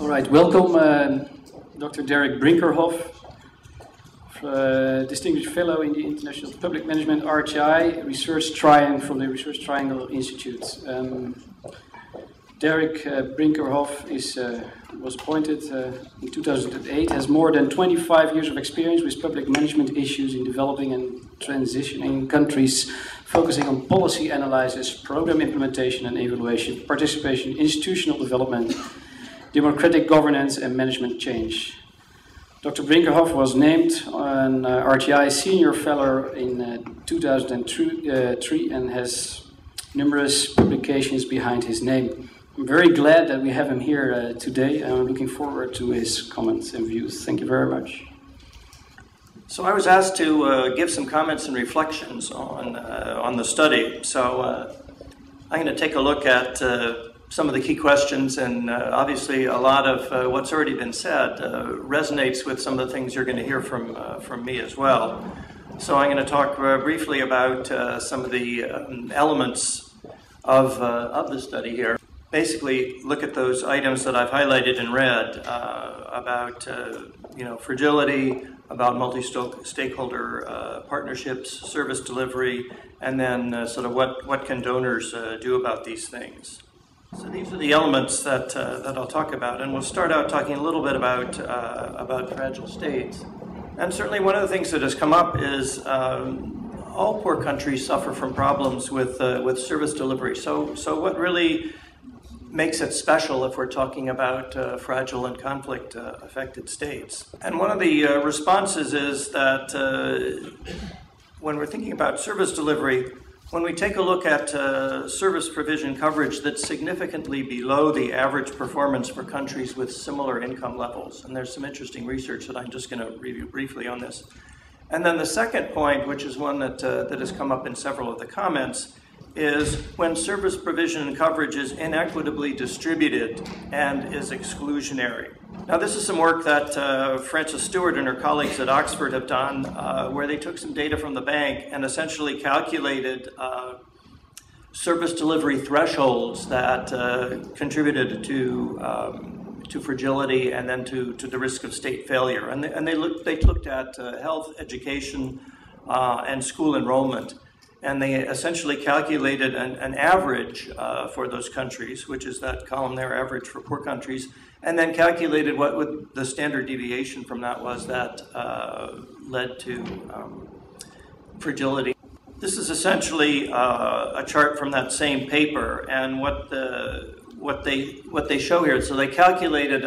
All right, welcome Dr. Derick Brinkerhoff, Distinguished Fellow in the International Public Management RTI Research Triangle from the Research Triangle Institute. Derick Brinkerhoff was appointed in 2008, has more than 25 years of experience with public management issues in developing and transitioning countries, focusing on policy analysis, program implementation and evaluation, participation, institutional development, democratic governance and management change. Dr. Brinkerhoff was named an RTI Senior Fellow in 2003 and has numerous publications behind his name. I'm very glad that we have him here today, and I'm looking forward to his comments and views. Thank you very much. So I was asked to give some comments and reflections on the study. So I'm going to take a look at some of the key questions, and obviously a lot of what's already been said resonates with some of the things you're going to hear from me as well. So I'm going to talk briefly about some of the elements of the study here. Basically, look at those items that I've highlighted in red about fragility, about multi-stakeholder partnerships, service delivery, and then sort of what can donors do about these things. So these are the elements that I'll talk about, and we'll start out talking a little bit about fragile states. And certainly one of the things that has come up is all poor countries suffer from problems with service delivery. So what really makes it special if we're talking about fragile and conflict affected states? And one of the responses is that when we're thinking about service delivery, when we take a look at service provision coverage that's significantly below the average performance for countries with similar income levels, and there's some interesting research that I'm just going to review briefly on this. And then the second point, which is one that has come up in several of the comments, is when service provision and coverage is inequitably distributed and is exclusionary. Now, this is some work that Frances Stewart and her colleagues at Oxford have done, where they took some data from the bank and essentially calculated service delivery thresholds that contributed to fragility and then to the risk of state failure. And they looked at health, education, and school enrollment. And they essentially calculated an average for those countries, which is that column there, average for poor countries, and then calculated what the standard deviation from that was that led to fragility. This is essentially a chart from that same paper, and what they show here. So they calculated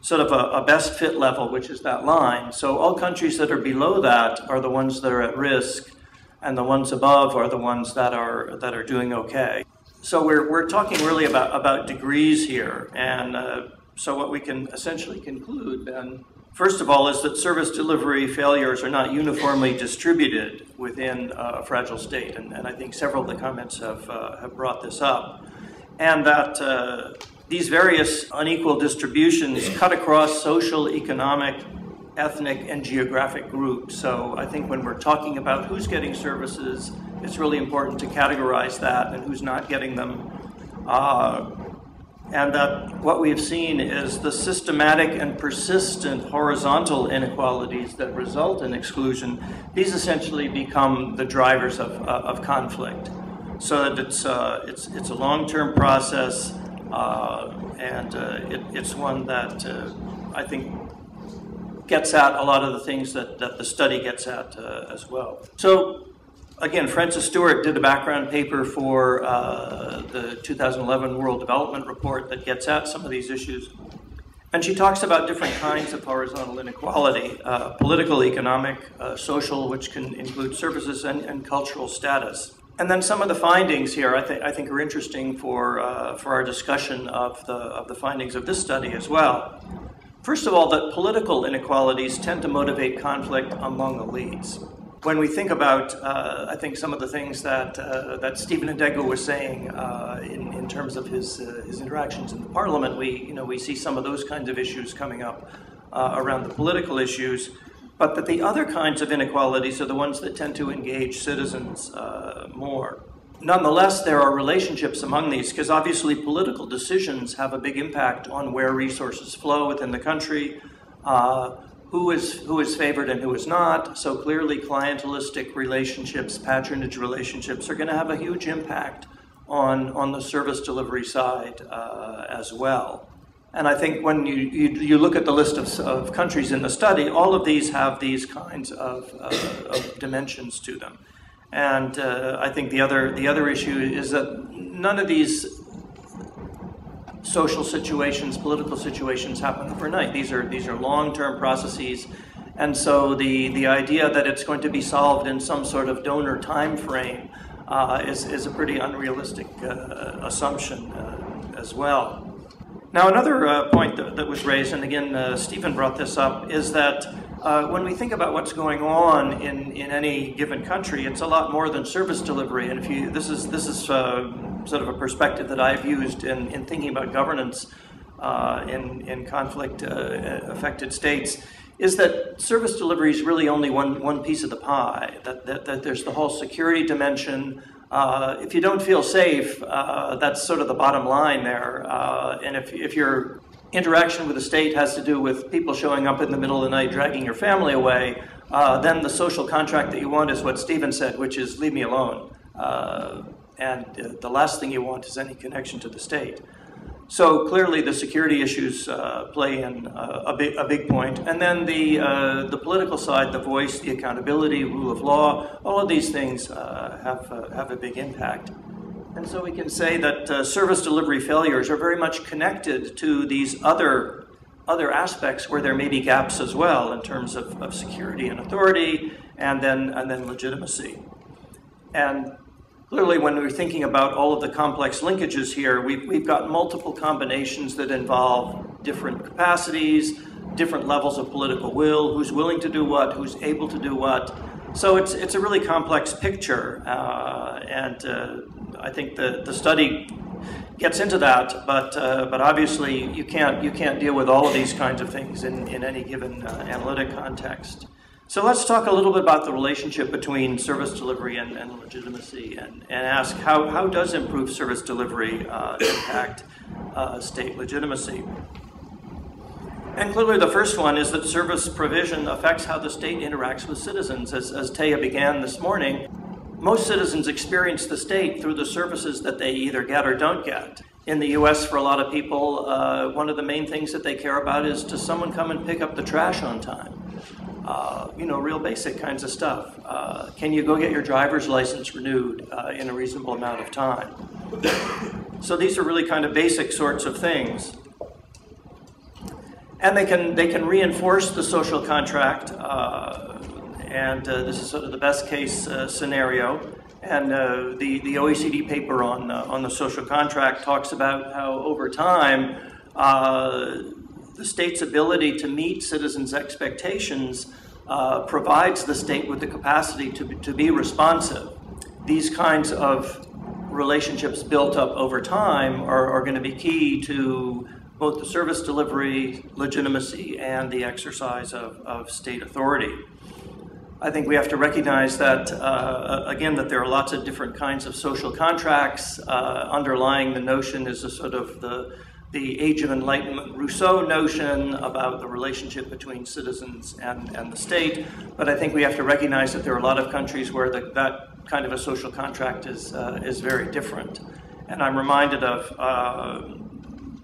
sort of a best fit level, which is that line. So all countries that are below that are the ones that are at risk, and the ones above are the ones that are doing okay. So we're talking really about degrees here, and so what we can essentially conclude then, first of all, is that service delivery failures are not uniformly distributed within a fragile state, and I think several of the comments have brought this up, and that these various unequal distributions cut across social, economic, ethnic and geographic groups. So I think when we're talking about who's getting services, it's really important to categorize that and who's not getting them. And that what we've seen is the systematic and persistent horizontal inequalities that result in exclusion. These essentially become the drivers of conflict. So that it's a long-term process, and it's one that I think gets at a lot of the things that the study gets at as well. So again, Frances Stewart did a background paper for the 2011 World Development Report that gets at some of these issues. And she talks about different kinds of horizontal inequality, political, economic, social, which can include services, and cultural status. And then some of the findings here I think are interesting for our discussion of the findings of this study as well. First of all, that political inequalities tend to motivate conflict among elites. When we think about, I think, some of the things that Stephen Adego was saying in terms of his interactions in the Parliament, we see some of those kinds of issues coming up around the political issues, but that the other kinds of inequalities are the ones that tend to engage citizens more. nonetheless, there are relationships among these, because obviously political decisions have a big impact on where resources flow within the country, who is favored and who is not. So clearly clientelistic relationships, patronage relationships are going to have a huge impact on the service delivery side as well. And I think when you look at the list of countries in the study, all of these have these kinds of dimensions to them. And I think the other issue is that none of these social situations, political situations happen overnight. These are long-term processes, and so the idea that it's going to be solved in some sort of donor time frame is a pretty unrealistic assumption as well. Now, another point that was raised, and again, Stephen brought this up, is that when we think about what's going on in any given country, it's a lot more than service delivery. And this is sort of a perspective that I've used in thinking about governance in conflict-affected states, is that service delivery is really only one piece of the pie. That there's the whole security dimension. If you don't feel safe, that's sort of the bottom line there. And if your interaction with the state has to do with people showing up in the middle of the night dragging your family away, then the social contract that you want is what Stephen said, which is leave me alone. And the last thing you want is any connection to the state. So clearly the security issues play in a big point. And then the political side, the voice, the accountability, rule of law, all of these things have a big impact. And so we can say that service delivery failures are very much connected to these other aspects where there may be gaps as well in terms of security and authority, and then legitimacy. And clearly, when we're thinking about all of the complex linkages here, we've got multiple combinations that involve different capacities, different levels of political will, who's willing to do what, who's able to do what. So it's a really complex picture, and I think the study gets into that, but obviously you can't deal with all of these kinds of things in any given analytic context. So let's talk a little bit about the relationship between service delivery and legitimacy, and ask how does improved service delivery impact state legitimacy? And clearly the first one is that service provision affects how the state interacts with citizens. As Taya began this morning, most citizens experience the state through the services that they either get or don't get. In the US, for a lot of people, one of the main things that they care about is, does someone come and pick up the trash on time? Real basic kinds of stuff. Can you go get your driver's license renewed in a reasonable amount of time? So these are really kind of basic sorts of things. And they can reinforce the social contract, and this is sort of the best case scenario. And the OECD paper on the social contract talks about how over time the state's ability to meet citizens' expectations provides the state with the capacity to be responsive. These kinds of relationships built up over time are going to be key to both the service delivery, legitimacy, and the exercise of state authority. I think we have to recognize that, again, that there are lots of different kinds of social contracts. Underlying the notion is a sort of the Age of Enlightenment Rousseau notion about the relationship between citizens and the state. But I think we have to recognize that there are a lot of countries where that kind of a social contract is very different. And I'm reminded of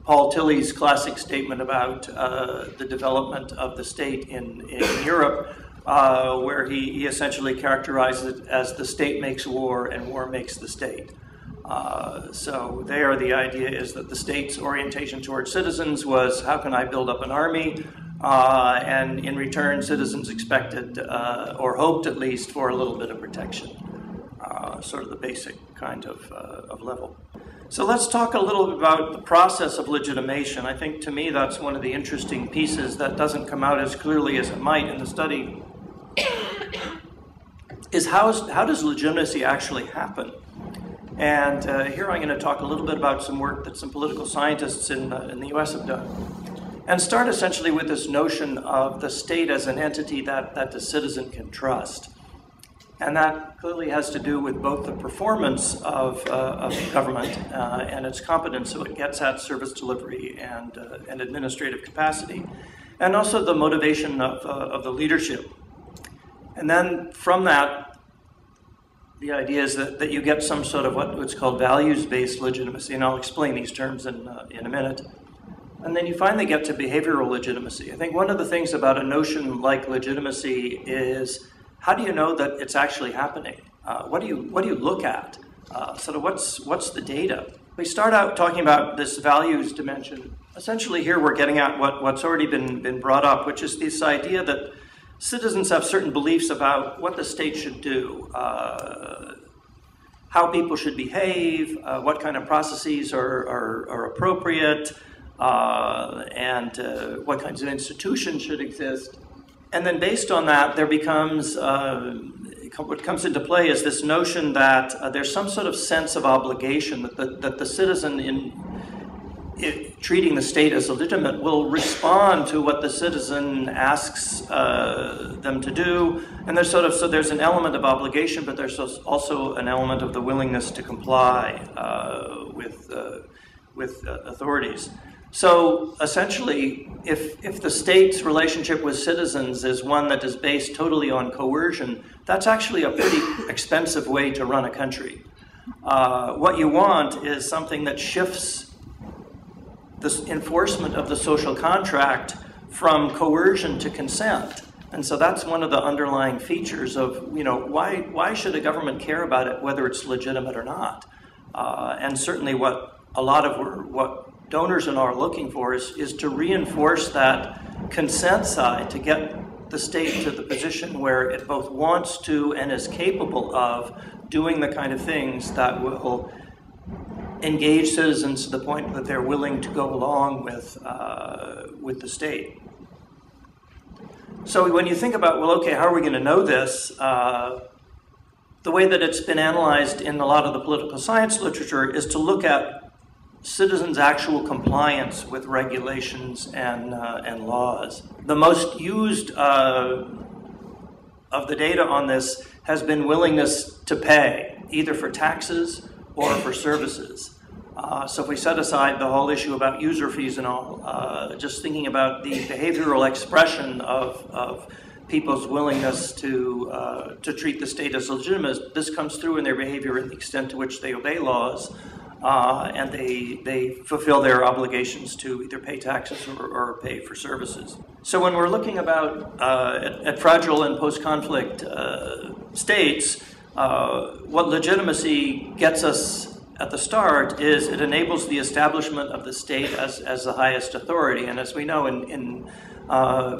Paul Tilley's classic statement about the development of the state in Europe, where he essentially characterizes it as the state makes war and war makes the state. So there the idea is that the state's orientation towards citizens was, how can I build up an army? And in return, citizens expected, or hoped at least, for a little bit of protection. Sort of the basic kind of level. So let's talk a little bit about the process of legitimation. I think to me that's one of the interesting pieces that doesn't come out as clearly as it might in the study, is how does legitimacy actually happen? And here I'm going to talk a little bit about some work that some political scientists in the US have done. And start essentially with this notion of the state as an entity that the citizen can trust. And that clearly has to do with both the performance of government and its competence, so it gets at service delivery and administrative capacity, and also the motivation of the leadership. And then from that, the idea is that you get some sort of what's called values-based legitimacy, and I'll explain these terms in a minute. And then you finally get to behavioral legitimacy. I think one of the things about a notion like legitimacy is, how do you know that it's actually happening? What do you look at? Sort of what's the data? We start out talking about this values dimension. Essentially here we're getting at what's already been brought up, which is this idea that citizens have certain beliefs about what the state should do, how people should behave, what kind of processes are appropriate, and what kinds of institutions should exist. And then based on that, there becomes, what comes into play is this notion that there's some sort of sense of obligation that the citizen in treating the state as legitimate will respond to what the citizen asks them to do. And there's so there's an element of obligation, but there's also an element of the willingness to comply with authorities. So essentially, if the state's relationship with citizens is one that is based totally on coercion, that's actually a pretty expensive way to run a country. What you want is something that shifts the enforcement of the social contract from coercion to consent. And so that's one of the underlying features of, why should a government care about it, whether it's legitimate or not? And certainly what donors are looking for is to reinforce that consent side, to get the state to the position where it both wants to and is capable of doing the kind of things that will engage citizens to the point that they're willing to go along with the state. So when you think about, well, okay, how are we going to know this? The way that it's been analyzed in a lot of the political science literature is to look at citizens' actual compliance with regulations and laws. The most used of the data on this has been willingness to pay, either for taxes or for services. So if we set aside the whole issue about user fees and all, just thinking about the behavioral expression of people's willingness to treat the state as legitimate, this comes through in their behavior and the extent to which they obey laws. And they fulfill their obligations to either pay taxes or pay for services. So when we're looking about at fragile and post-conflict states, what legitimacy gets us at the start is it enables the establishment of the state as the highest authority. And as we know in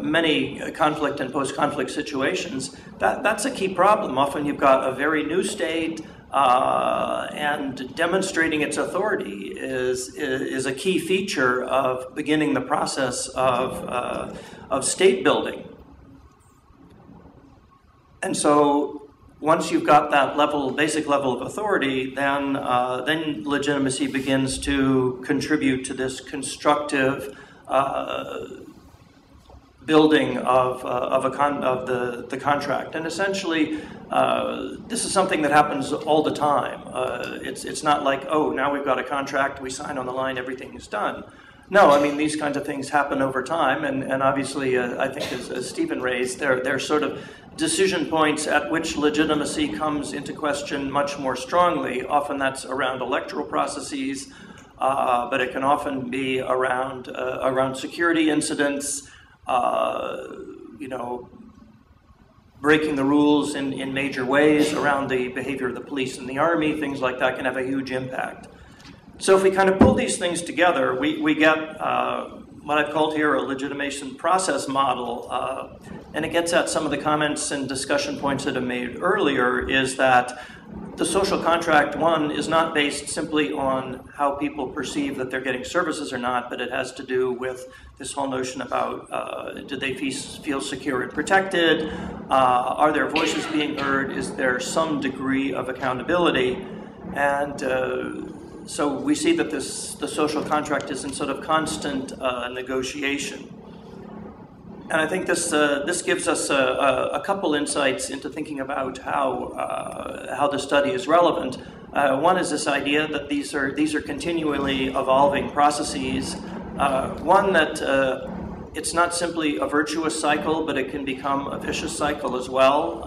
many conflict and post-conflict situations, that's a key problem. Often you've got a very new state, and demonstrating its authority is a key feature of beginning the process of state building. And so once you've got that basic level of authority, then legitimacy begins to contribute to this constructive building of the contract. And essentially, this is something that happens all the time. It's not like, oh, now we've got a contract, we sign on the line, everything is done. No, I mean, these kinds of things happen over time, and obviously, I think as Stephen raised, they're sort of decision points at which legitimacy comes into question much more strongly. Often that's around electoral processes, but it can often be around security incidents, breaking the rules in major ways around the behavior of the police and the army, things like that can have a huge impact. So if we kind of pull these things together, we get what I've called here a legitimation process model, and it gets at some of the comments and discussion points that I made earlier, is that the social contract, one, is not based simply on how people perceive that they're getting services or not, but it has to do with this whole notion about do they feel secure and protected? Are their voices being heard? Is there some degree of accountability? And so we see that the social contract is in sort of constant negotiation. And I think this gives us a couple insights into thinking about how the study is relevant. One is this idea that these are continually evolving processes. One that it's not simply a virtuous cycle, but it can become a vicious cycle as well.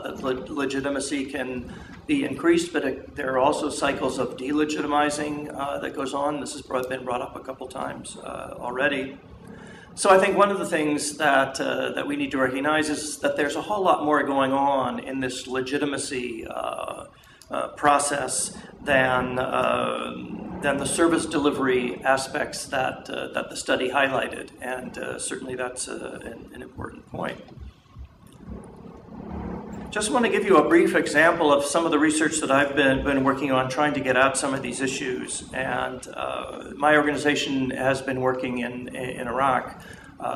That legitimacy can be increased, but there are also cycles of delegitimizing that goes on. This has been brought up a couple times already. So I think one of the things that we need to recognize is that there's a whole lot more going on in this legitimacy process than the service delivery aspects that the study highlighted, and certainly that's an important point. Just want to give you a brief example of some of the research that I've been working on trying to get at some of these issues. And my organization has been working in Iraq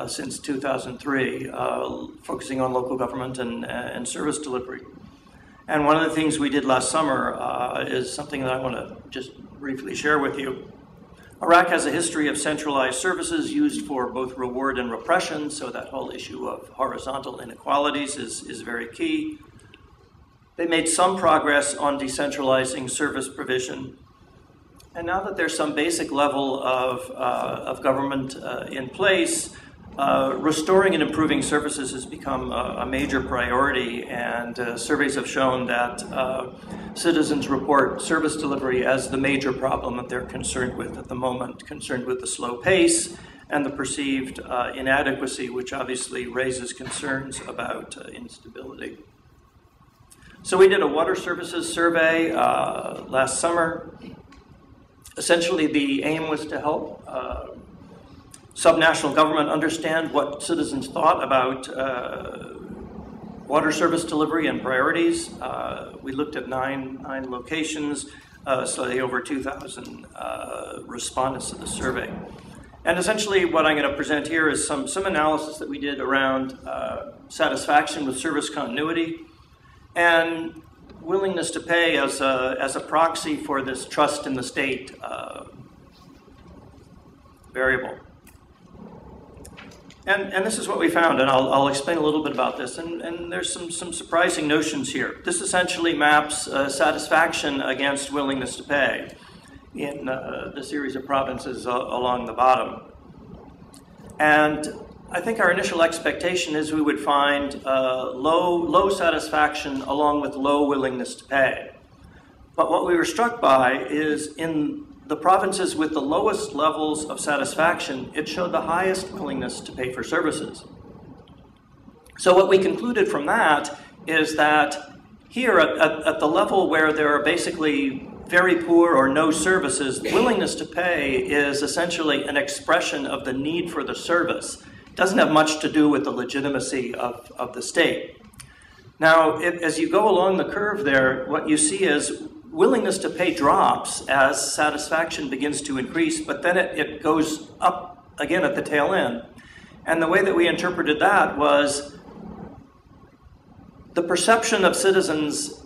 since 2003, focusing on local government and service delivery. And one of the things we did last summer is something that I want to just briefly share with you. Iraq has a history of centralized services used for both reward and repression, so that whole issue of horizontal inequalities is very key. They made some progress on decentralizing service provision. And now that there's some basic level of government in place, restoring and improving services has become a major priority, and surveys have shown that citizens report service delivery as the major problem that they're concerned with at the moment, concerned with the slow pace and the perceived inadequacy, which obviously raises concerns about instability. So we did a water services survey last summer. Essentially, the aim was to help subnational government understand what citizens thought about water service delivery and priorities. We looked at nine locations, slightly over 2,000 respondents to the survey. And essentially what I'm going to present here is some analysis that we did around satisfaction with service continuity and willingness to pay as a proxy for this trust in the state variable. And this is what we found, and I'll explain a little bit about this. And there's some surprising notions here. This essentially maps satisfaction against willingness to pay in the series of provinces along the bottom. And I think our initial expectation is we would find low satisfaction along with low willingness to pay. But what we were struck by is in the provinces with the lowest levels of satisfaction, it showed the highest willingness to pay for services. So what we concluded from that is that here at the level where there are basically very poor or no services, willingness to pay is essentially an expression of the need for the service. It doesn't have much to do with the legitimacy of the state. Now, as you go along the curve there, what you see is willingness to pay drops as satisfaction begins to increase, but then it goes up again at the tail end. And the way that we interpreted that was the perception of citizens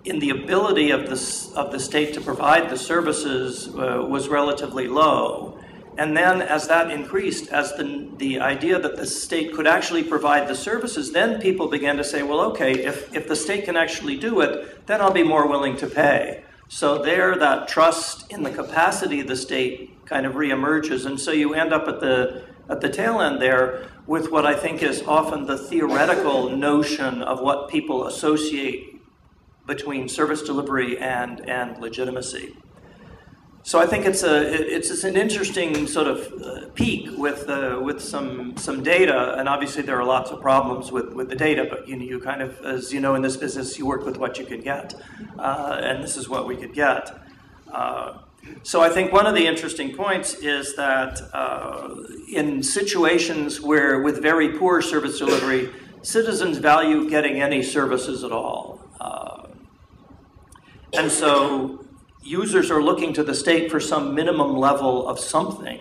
in the ability of the state to provide the services was relatively low. And then as that increased, as the idea that the state could actually provide the services, then people began to say, well, okay, if the state can actually do it, then I'll be more willing to pay. So there, that trust in the capacity of the state kind of reemerges. And so you end up at the tail end there with what I think is often the theoretical notion of what people associate between service delivery and legitimacy. So I think it's an interesting sort of peak with some data, and obviously there are lots of problems with the data, but you kind of, as you know, in this business, you work with what you can get, and this is what we could get. So I think one of the interesting points is that in situations where with very poor service delivery, citizens value getting any services at all. And so users are looking to the state for some minimum level of something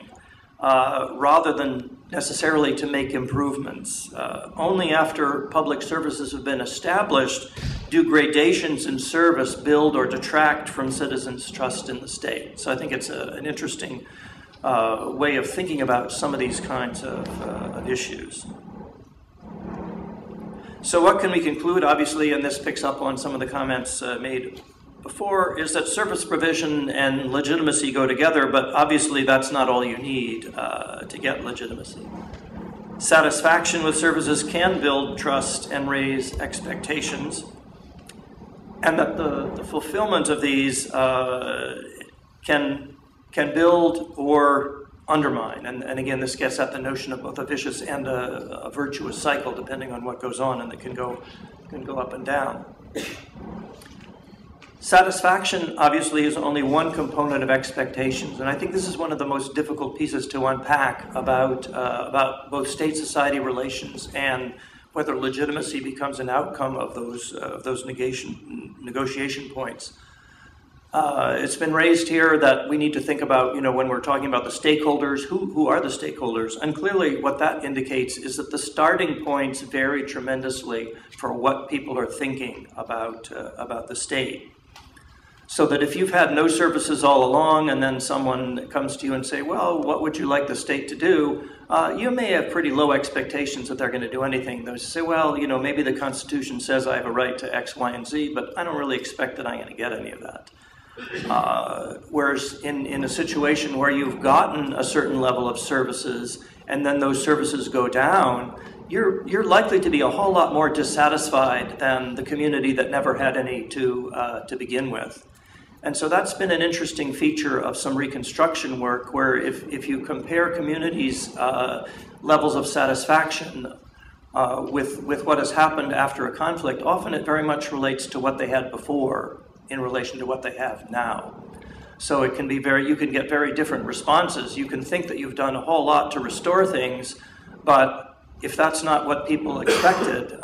rather than necessarily to make improvements. Only after public services have been established do gradations in service build or detract from citizens' trust in the state. So I think it's an interesting way of thinking about some of these kinds of issues. So what can we conclude, obviously, and this picks up on some of the comments made before, is that service provision and legitimacy go together, but obviously that's not all you need to get legitimacy. Satisfaction with services can build trust and raise expectations, and that the fulfillment of these can build or undermine. And again, this gets at the notion of both a vicious and a virtuous cycle, depending on what goes on, and it can go up and down. Satisfaction, obviously, is only one component of expectations, and I think this is one of the most difficult pieces to unpack about both state-society relations and whether legitimacy becomes an outcome of those negotiation points. It's been raised here that we need to think about, when we're talking about the stakeholders, who are the stakeholders? And clearly what that indicates is that the starting points vary tremendously for what people are thinking about the state. So that if you've had no services all along and then someone comes to you and say, well, what would you like the state to do? You may have pretty low expectations that they're going to do anything. They'll say, well, maybe the Constitution says I have a right to X, Y, and Z, but I don't really expect that I'm going to get any of that. Whereas in a situation where you've gotten a certain level of services and then those services go down, you're likely to be a whole lot more dissatisfied than the community that never had any to begin with. And so that's been an interesting feature of some Reconstruction work, where if you compare communities' levels of satisfaction with what has happened after a conflict, often it very much relates to what they had before in relation to what they have now. So it can be you can get very different responses. You can think that you've done a whole lot to restore things, but if that's not what people expected,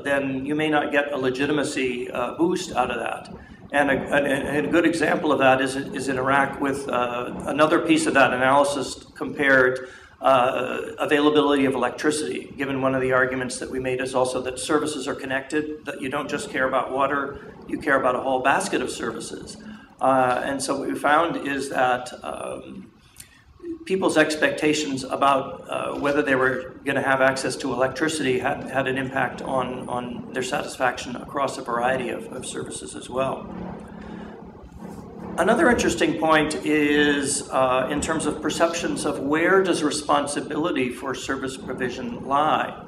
then you may not get a legitimacy boost out of that. And a good example of that is in Iraq, with another piece of that analysis compared availability of electricity, given one of the arguments that we made is also that services are connected, that you don't just care about water, you care about a whole basket of services. And so what we found is that people's expectations about whether they were going to have access to electricity had an impact on their satisfaction across a variety of services as well. Another interesting point is in terms of perceptions of where does responsibility for service provision lie.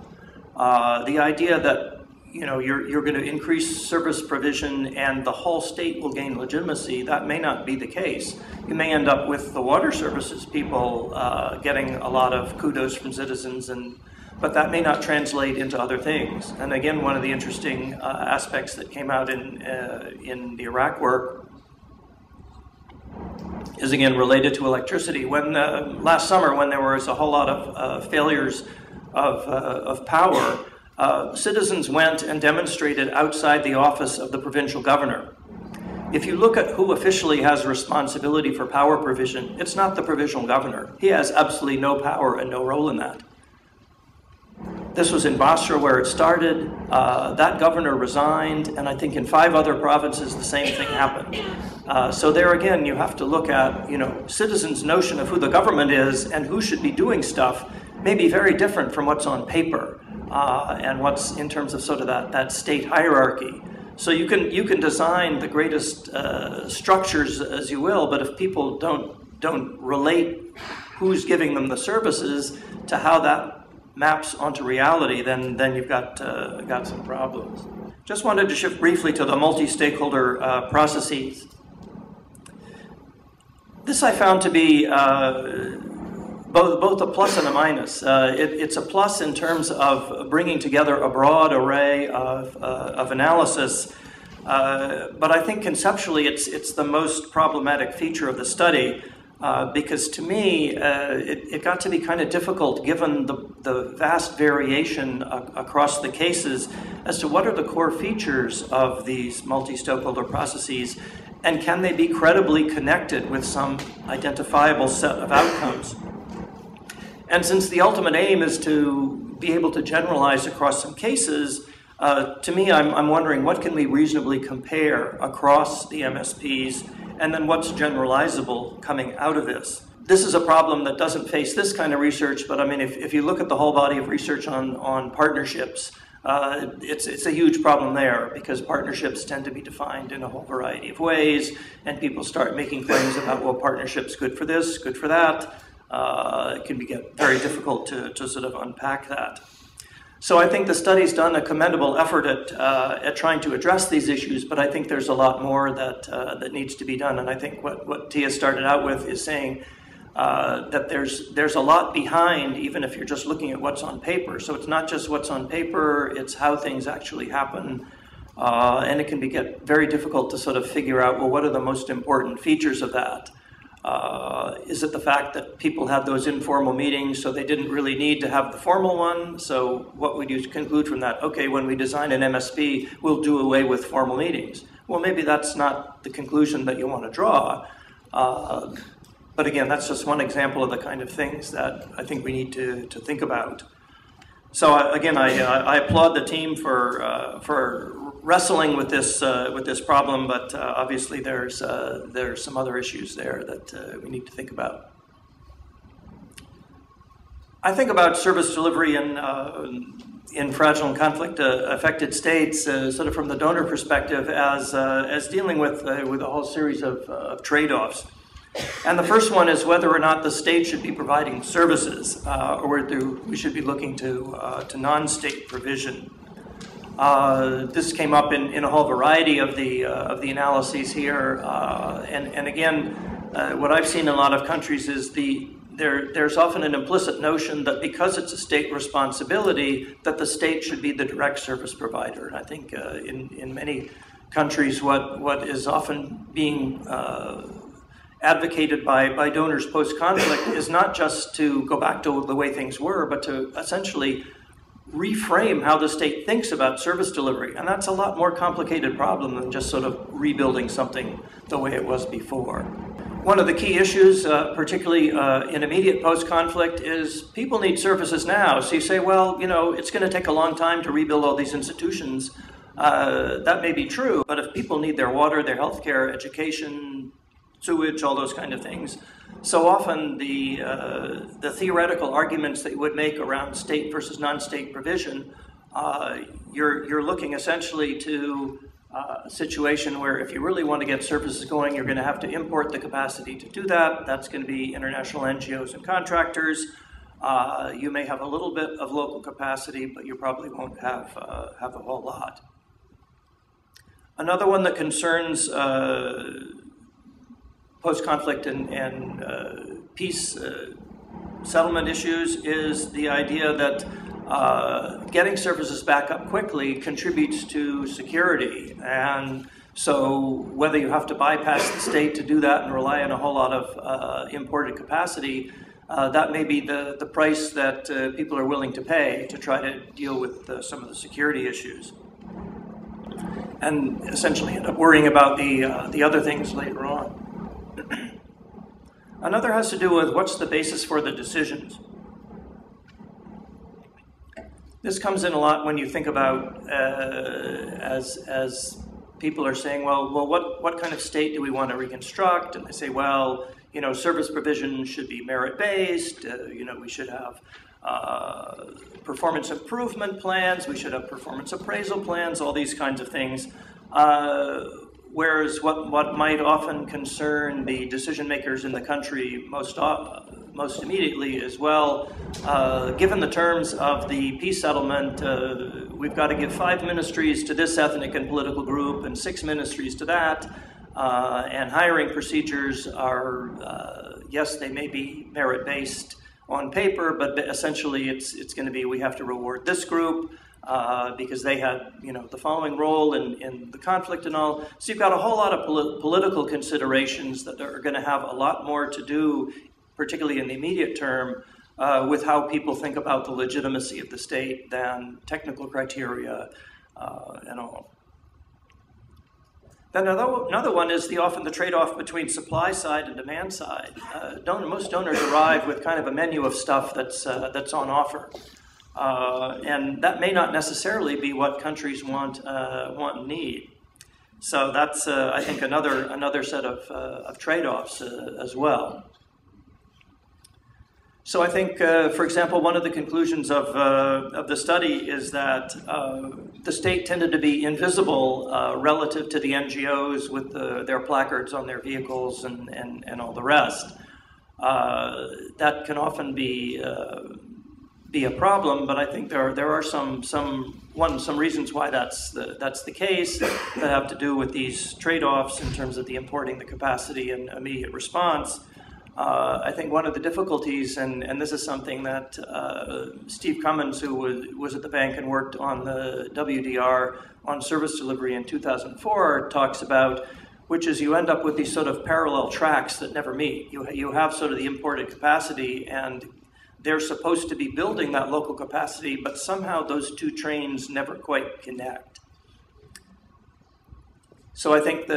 The idea that you're going to increase service provision and the whole state will gain legitimacy, that may not be the case. You may end up with the water services people getting a lot of kudos from citizens, but that may not translate into other things. And again, one of the interesting aspects that came out in the Iraq work is again related to electricity. When last summer, when there was a whole lot of failures of power, citizens went and demonstrated outside the office of the provincial governor. If you look at who officially has responsibility for power provision, it's not the provincial governor. He has absolutely no power and no role in that. This was in Basra where it started. That governor resigned, and I think in 5 other provinces the same thing happened. So there again, you have to look at, citizens' notion of who the government is and who should be doing stuff may be very different from what's on paper. And what's in terms of sort of that state hierarchy. So you can design the greatest structures as you will, but if people don't relate who's giving them the services to how that maps onto reality, then you've got some problems. Just wanted to shift briefly to the multi-stakeholder processes. This I found to be both a plus and a minus. It's a plus in terms of bringing together a broad array of analysis, but I think conceptually it's the most problematic feature of the study, because to me it got to be kind of difficult given the vast variation across the cases as to what are the core features of these multi-stakeholder processes, and can they be credibly connected with some identifiable set of outcomes. And since the ultimate aim is to be able to generalize across some cases, to me, I'm wondering what can we reasonably compare across the MSPs, and then what's generalizable coming out of this. This is a problem that doesn't face this kind of research, but I mean, if you look at the whole body of research on partnerships, it's a huge problem there, because partnerships tend to be defined in a whole variety of ways, and people start making claims about, well, partnership's good for this, good for that. It can get very difficult to sort of unpack that. So I think the study's done a commendable effort at trying to address these issues, but I think there's a lot more that needs to be done. And I think what Tia started out with is saying that there's a lot behind, even if you're just looking at what's on paper. So it's not just what's on paper, it's how things actually happen. And it can get very difficult to sort of figure out, well, what are the most important features of that? Is it the fact that people had those informal meetings, so they didn't really need to have the formal one? So what would you conclude from that? Okay, when we design an MSP, we'll do away with formal meetings. Well, maybe that's not the conclusion that you want to draw. But again, that's just one example of the kind of things that I think we need to think about. So again, I applaud the team for wrestling with this problem, but obviously there's some other issues there that we need to think about. I think about service delivery in fragile and conflict affected states, sort of from the donor perspective, as dealing with a whole series of trade-offs. And the first one is whether or not the state should be providing services, or whether we should be looking to non-state provision. This came up in a whole variety of the analyses here, and again, what I've seen in a lot of countries is there's often an implicit notion that because it's a state responsibility, that the state should be the direct service provider. And I think in many countries, what is often being advocated by donors post-conflict is not just to go back to the way things were, but to essentially reframe how the state thinks about service delivery. And that's a lot more complicated problem than just sort of rebuilding something the way it was before. One of the key issues, particularly in immediate post-conflict, is people need services now. So you say, well, you know, it's going to take a long time to rebuild all these institutions. That may be true, but if people need their water, their healthcare, education, sewage, all those kind of things. So often the theoretical arguments that you would make around state versus non-state provision, you're looking essentially to a situation where if you really want to get services going, you're going to have to import the capacity to do that. That's going to be international NGOs and contractors. You may have a little bit of local capacity, but you probably won't have a whole lot. Another one that concerns post-conflict and peace settlement issues is the idea that getting services back up quickly contributes to security. And so whether you have to bypass the state to do that and rely on a whole lot of imported capacity, that may be the price that people are willing to pay to try to deal with some of the security issues. And essentially end up worrying about the other things later on. Another has to do with what's the basis for the decisions. This comes in a lot when you think about as people are saying, well, what kind of state do we want to reconstruct? And they say, well, you know, service provision should be merit-based. You know, we should have performance improvement plans. We should have performance appraisal plans. All these kinds of things. Whereas what might often concern the decision makers in the country most immediately is, well, given the terms of the peace settlement, we've got to give 5 ministries to this ethnic and political group and 6 ministries to that. And hiring procedures are, yes, they may be merit-based on paper, but essentially it's going to be we have to reward this group. Because they had, you know, the following role in the conflict and all. So you've got a whole lot of political considerations that are going to have a lot more to do, particularly in the immediate term, with how people think about the legitimacy of the state than technical criteria and all. Then another one is often the trade-off between supply side and demand side. Most donors arrive with kind of a menu of stuff that's on offer. And that may not necessarily be what countries want and need. So that's, I think, another set of trade-offs as well. So I think, for example, one of the conclusions of the study is that the state tended to be invisible relative to the NGOs with their placards on their vehicles and all the rest. That can often be a problem, but I think there are some reasons why that's the case that have to do with these trade-offs in terms of the importing the capacity and immediate response. I think one of the difficulties, and this is something that Steve Cummins, who was at the bank and worked on the WDR on service delivery in 2004, talks about, which is you end up with these sort of parallel tracks that never meet. You have sort of the imported capacity, and they're supposed to be building that local capacity, but somehow those two trains never quite connect. So I think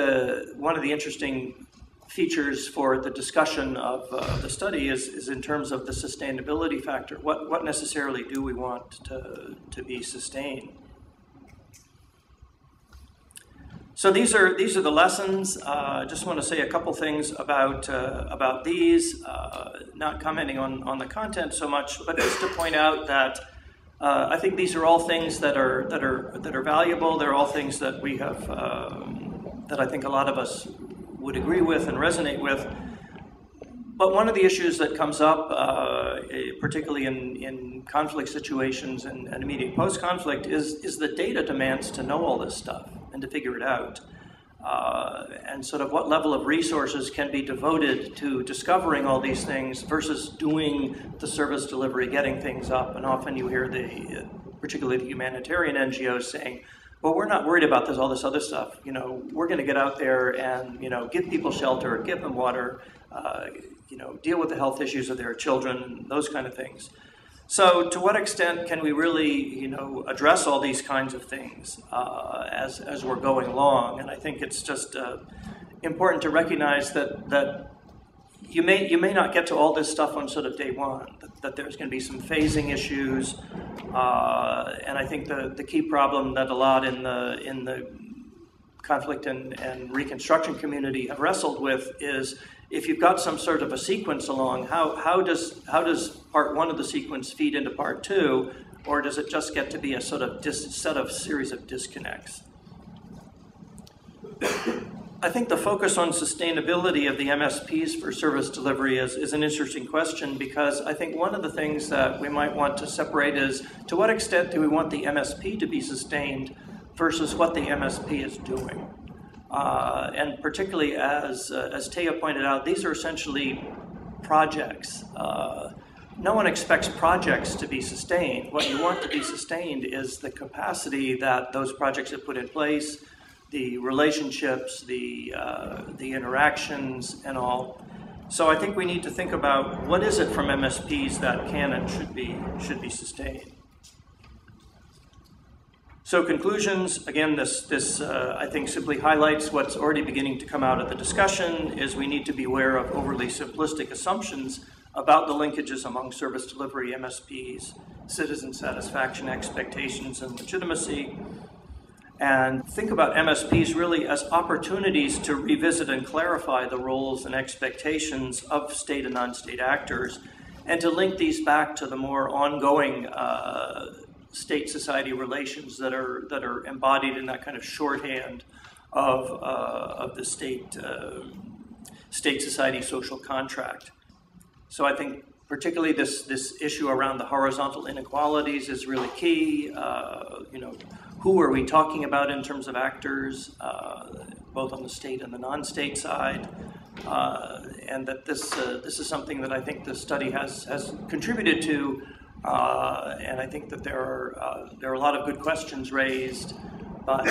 one of the interesting features for the discussion of the study is in terms of the sustainability factor. What necessarily do we want to be sustained? So these are the lessons. I just want to say a couple things about these, not commenting on the content so much, but just to point out that I think these are all things that are valuable. They're all things that we have that I think a lot of us would agree with and resonate with. But one of the issues that comes up, particularly in conflict situations and immediate post-conflict, is the data demands to know all this stuff and to figure it out. And sort of what level of resources can be devoted to discovering all these things versus doing the service delivery, getting things up. And often you hear particularly the humanitarian NGOs saying, well, we're not worried about all this other stuff. You know, we're going to get out there and, you know, give people shelter, give them water, you know, deal with the health issues of their children, those kind of things. So to what extent can we really, you know, address all these kinds of things as we're going along? And I think it's just important to recognize that you may not get to all this stuff on sort of day one, that there's going to be some phasing issues. And I think the key problem that a lot in the conflict and reconstruction community have wrestled with is if you've got some sort of a sequence along, how does part one of the sequence feed into part two, or does it just get to be a sort of series of disconnects? I think the focus on sustainability of the MSPs for service delivery is an interesting question, because I think one of the things that we might want to separate is to what extent do we want the MSP to be sustained versus what the MSP is doing. And particularly as Taya pointed out, these are essentially projects. No one expects projects to be sustained. What you want to be sustained is the capacity that those projects have put in place, the relationships, the interactions, and all. So I think we need to think about what is it from MSPs that can and should be sustained. So conclusions, again, this I think simply highlights what's already beginning to come out of the discussion, is we need to be aware of overly simplistic assumptions about the linkages among service delivery, MSPs, citizen satisfaction, expectations, and legitimacy. And think about MSPs really as opportunities to revisit and clarify the roles and expectations of state and non-state actors, and to link these back to the more ongoing state-society relations that are embodied in that kind of shorthand of the state-society social contract. So I think particularly this issue around the horizontal inequalities is really key. You know, who are we talking about in terms of actors, both on the state and the non-state side, and that this is something that I think the study has contributed to, and I think that there are a lot of good questions raised. But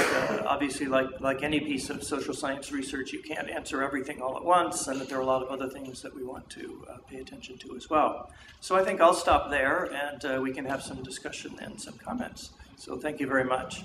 obviously, like any piece of social science research, you can't answer everything all at once, and that there are a lot of other things that we want to pay attention to as well. So I think I'll stop there, and we can have some discussion and some comments. So thank you very much.